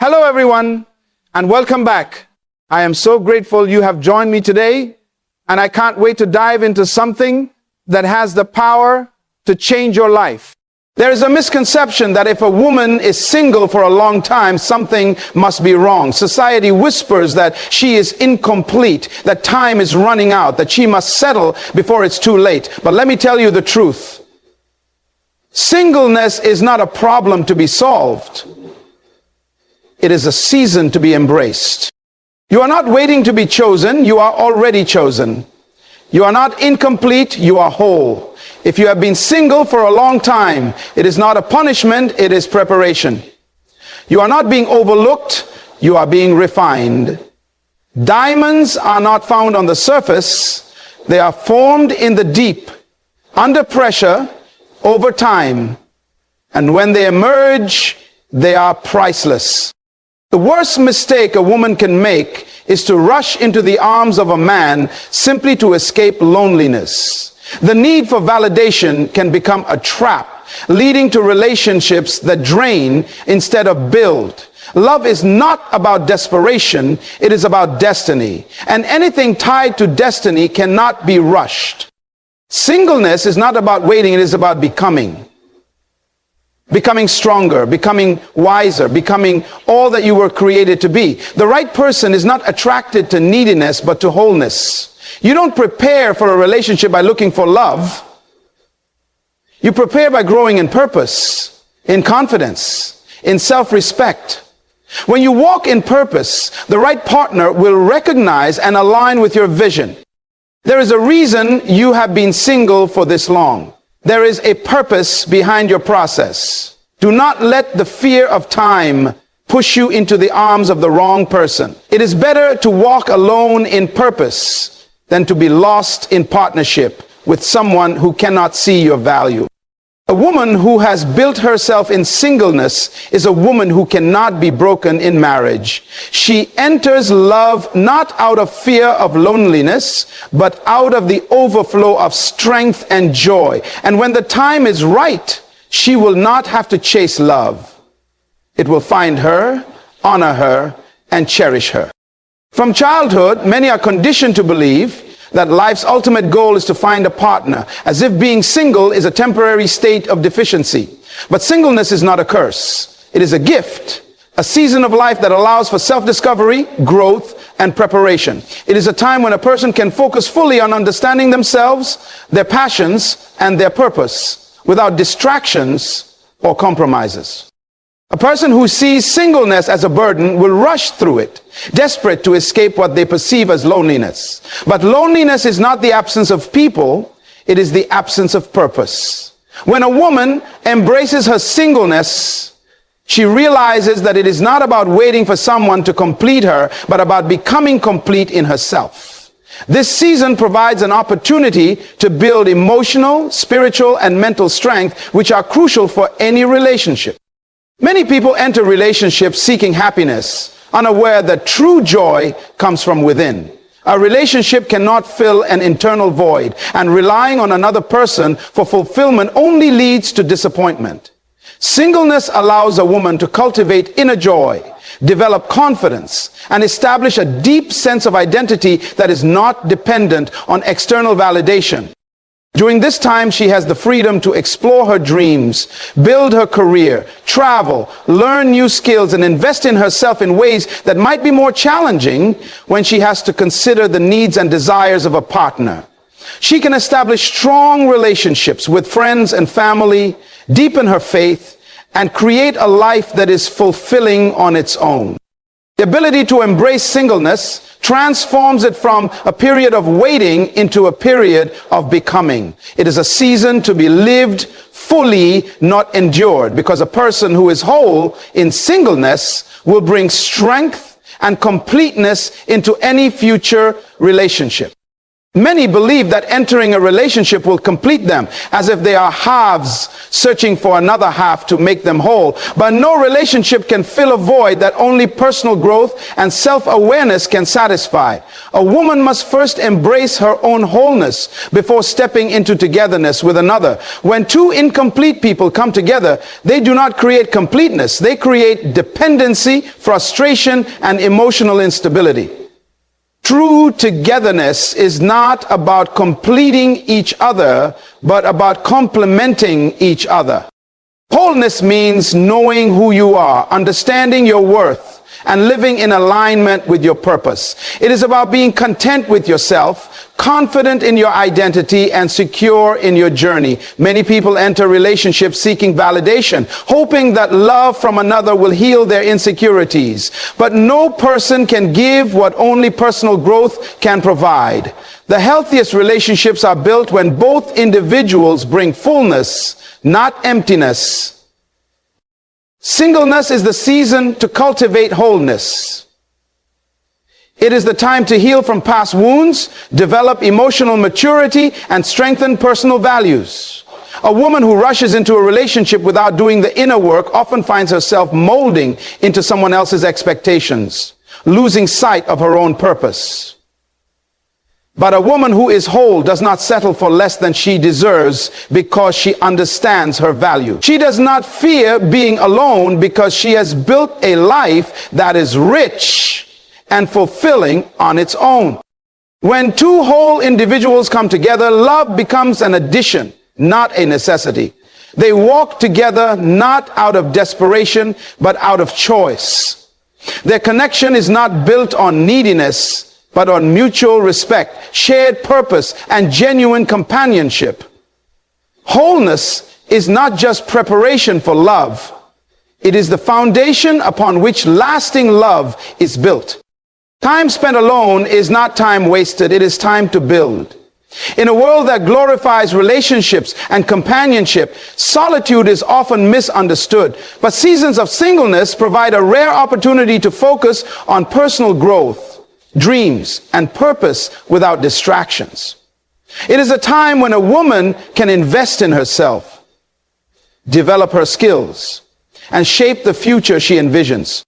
Hello everyone, and welcome back. I am so grateful you have joined me today, and I can't wait to dive into something that has the power to change your life. There is a misconception that if a woman is single for a long time, something must be wrong. Society whispers that she is incomplete, that time is running out, that she must settle before it's too late. But let me tell you the truth. Singleness is not a problem to be solved. It is a season to be embraced. You are not waiting to be chosen, you are already chosen. You are not incomplete, you are whole. If you have been single for a long time, it is not a punishment, it is preparation. You are not being overlooked, you are being refined. Diamonds are not found on the surface, they are formed in the deep, under pressure, over time. And when they emerge, they are priceless. The worst mistake a woman can make is to rush into the arms of a man simply to escape loneliness. The need for validation can become a trap, leading to relationships that drain instead of build. Love is not about desperation, it is about destiny. And anything tied to destiny cannot be rushed. Singleness is not about waiting, it is about becoming. Becoming stronger, becoming wiser, becoming all that you were created to be. The right person is not attracted to neediness, but to wholeness. You don't prepare for a relationship by looking for love. You prepare by growing in purpose, in confidence, in self-respect. When you walk in purpose, the right partner will recognize and align with your vision. There is a reason you have been single for this long. There is a purpose behind your process. Do not let the fear of time push you into the arms of the wrong person. It is better to walk alone in purpose than to be lost in partnership with someone who cannot see your value. A woman who has built herself in singleness is a woman who cannot be broken in marriage. She enters love not out of fear of loneliness, but out of the overflow of strength and joy. And when the time is right, she will not have to chase love. It will find her, honor her, and cherish her. From childhood, many are conditioned to believe that life's ultimate goal is to find a partner, as if being single is a temporary state of deficiency. But singleness is not a curse. It is a gift, a season of life that allows for self-discovery, growth, and preparation. It is a time when a person can focus fully on understanding themselves, their passions, and their purpose, without distractions or compromises. A person who sees singleness as a burden will rush through it, desperate to escape what they perceive as loneliness. But loneliness is not the absence of people, it is the absence of purpose. When a woman embraces her singleness, she realizes that it is not about waiting for someone to complete her, but about becoming complete in herself. This season provides an opportunity to build emotional, spiritual, and mental strength, which are crucial for any relationship. Many people enter relationships seeking happiness, unaware that true joy comes from within. A relationship cannot fill an internal void, and relying on another person for fulfillment only leads to disappointment. Singleness allows a woman to cultivate inner joy, develop confidence, and establish a deep sense of identity that is not dependent on external validation. During this time, she has the freedom to explore her dreams, build her career, travel, learn new skills, and invest in herself in ways that might be more challenging when she has to consider the needs and desires of a partner. She can establish strong relationships with friends and family, deepen her faith, and create a life that is fulfilling on its own. The ability to embrace singleness transforms it from a period of waiting into a period of becoming. It is a season to be lived fully, not endured, because a person who is whole in singleness will bring strength and completeness into any future relationship. Many believe that entering a relationship will complete them, as if they are halves searching for another half to make them whole. But no relationship can fill a void that only personal growth and self-awareness can satisfy. A woman must first embrace her own wholeness before stepping into togetherness with another. When two incomplete people come together, they do not create completeness. They create dependency, frustration, and emotional instability. True togetherness is not about completing each other, but about complementing each other. Wholeness means knowing who you are, understanding your worth, and living in alignment with your purpose. It is about being content with yourself, confident in your identity, and secure in your journey. Many people enter relationships seeking validation, hoping that love from another will heal their insecurities. But no person can give what only personal growth can provide. The healthiest relationships are built when both individuals bring fullness, not emptiness. Singleness is the season to cultivate wholeness. It is the time to heal from past wounds, develop emotional maturity, and strengthen personal values. A woman who rushes into a relationship without doing the inner work often finds herself molding into someone else's expectations, losing sight of her own purpose. But a woman who is whole does not settle for less than she deserves because she understands her value. She does not fear being alone because she has built a life that is rich and fulfilling on its own. When two whole individuals come together, love becomes an addition, not a necessity. They walk together not out of desperation, but out of choice. Their connection is not built on neediness, but on mutual respect, shared purpose, and genuine companionship. Wholeness is not just preparation for love. It is the foundation upon which lasting love is built. Time spent alone is not time wasted. It is time to build. In a world that glorifies relationships and companionship, solitude is often misunderstood. But seasons of singleness provide a rare opportunity to focus on personal growth, dreams, and purpose without distractions. It is a time when a woman can invest in herself, develop her skills, and shape the future she envisions.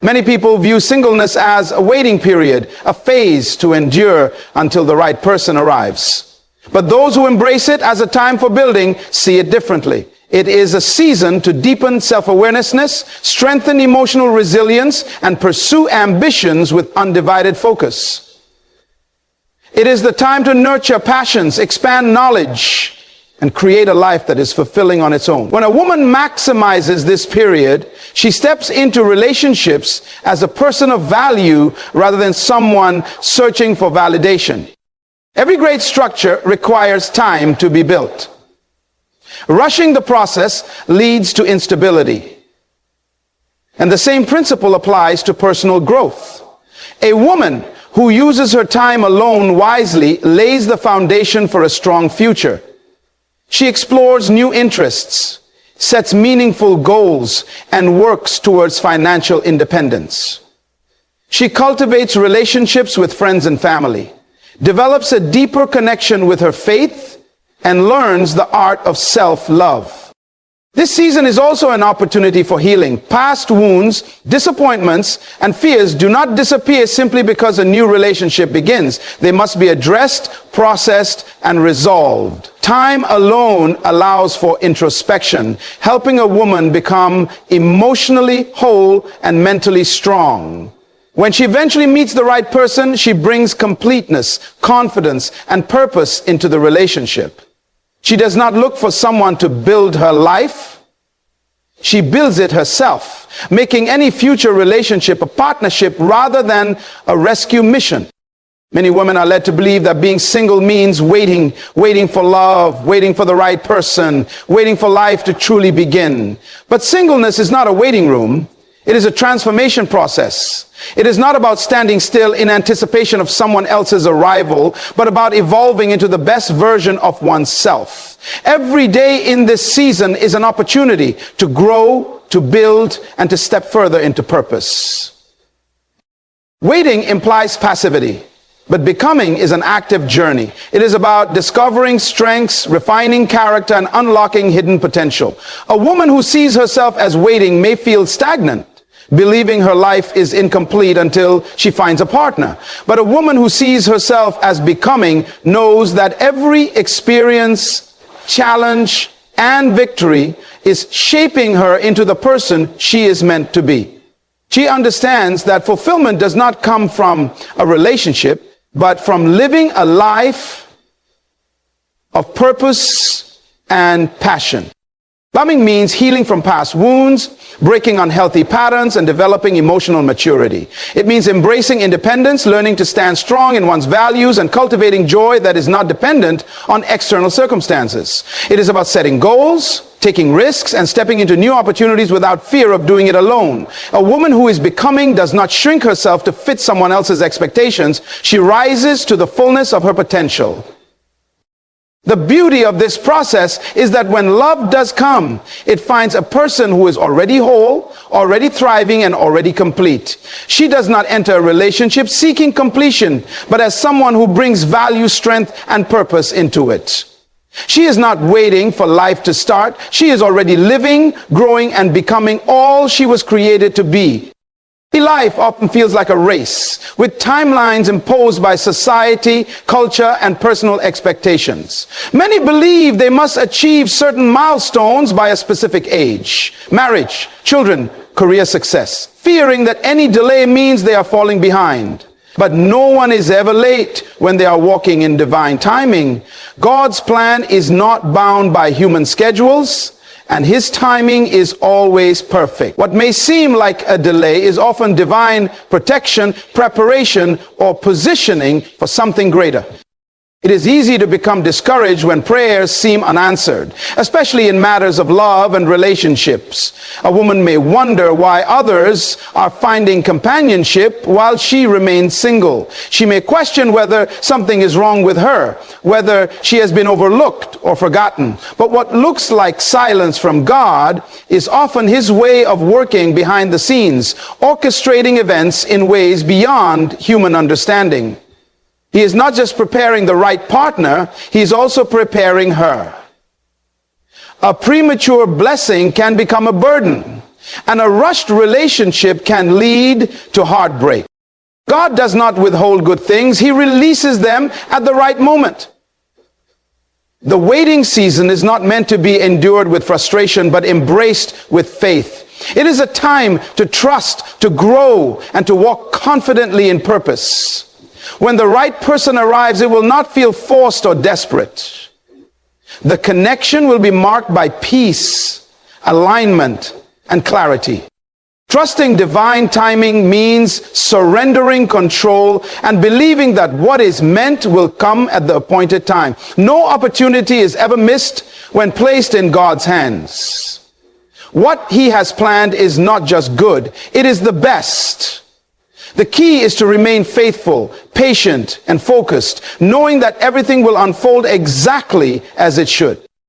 Many people view singleness as a waiting period, a phase to endure until the right person arrives. But those who embrace it as a time for building see it differently. It is a season to deepen self-awareness, strengthen emotional resilience, and pursue ambitions with undivided focus. It is the time to nurture passions, expand knowledge, and create a life that is fulfilling on its own. When a woman maximizes this period, she steps into relationships as a person of value rather than someone searching for validation. Every great structure requires time to be built. Rushing the process leads to instability. And the same principle applies to personal growth. A woman who uses her time alone wisely lays the foundation for a strong future. She explores new interests, sets meaningful goals, and works towards financial independence. She cultivates relationships with friends and family, develops a deeper connection with her faith, and learns the art of self-love. This season is also an opportunity for healing. Past wounds, disappointments, and fears do not disappear simply because a new relationship begins. They must be addressed, processed, and resolved. Time alone allows for introspection, helping a woman become emotionally whole and mentally strong. When she eventually meets the right person, she brings completeness, confidence, and purpose into the relationship. She does not look for someone to build her life. She builds it herself, making any future relationship a partnership rather than a rescue mission. Many women are led to believe that being single means waiting for love, waiting for the right person, waiting for life to truly begin. But singleness is not a waiting room. It is a transformation process. It is not about standing still in anticipation of someone else's arrival, but about evolving into the best version of oneself. Every day in this season is an opportunity to grow, to build, and to step further into purpose. Waiting implies passivity. But becoming is an active journey. It is about discovering strengths, refining character, and unlocking hidden potential. A woman who sees herself as waiting may feel stagnant, believing her life is incomplete until she finds a partner. But a woman who sees herself as becoming knows that every experience, challenge, and victory is shaping her into the person she is meant to be. She understands that fulfillment does not come from a relationship, but from living a life of purpose and passion. Becoming means healing from past wounds, breaking unhealthy patterns, and developing emotional maturity. It means embracing independence, learning to stand strong in one's values, and cultivating joy that is not dependent on external circumstances. It is about setting goals, taking risks, and stepping into new opportunities without fear of doing it alone. A woman who is becoming does not shrink herself to fit someone else's expectations. She rises to the fullness of her potential. The beauty of this process is that when love does come, it finds a person who is already whole, already thriving, and already complete. She does not enter a relationship seeking completion, but as someone who brings value, strength, and purpose into it. She is not waiting for life to start. She is already living, growing, and becoming all she was created to be. Life often feels like a race, with timelines imposed by society, culture, and personal expectations. Many believe they must achieve certain milestones by a specific age: marriage, children, career success, fearing that any delay means they are falling behind. But no one is ever late when they are walking in divine timing. God's plan is not bound by human schedules, and his timing is always perfect. What may seem like a delay is often divine protection, preparation, or positioning for something greater. It is easy to become discouraged when prayers seem unanswered, especially in matters of love and relationships. A woman may wonder why others are finding companionship while she remains single. She may question whether something is wrong with her, whether she has been overlooked or forgotten. But what looks like silence from God is often his way of working behind the scenes, orchestrating events in ways beyond human understanding. He is not just preparing the right partner, he's also preparing her. A premature blessing can become a burden, and a rushed relationship can lead to heartbreak. God does not withhold good things, he releases them at the right moment. The waiting season is not meant to be endured with frustration, but embraced with faith. It is a time to trust, to grow, and to walk confidently in purpose. When the right person arrives, it will not feel forced or desperate. The connection will be marked by peace, alignment, and clarity. Trusting divine timing means surrendering control and believing that what is meant will come at the appointed time. No opportunity is ever missed when placed in God's hands. What he has planned is not just good, it is the best. The key is to remain faithful, patient, and focused, knowing that everything will unfold exactly as it should.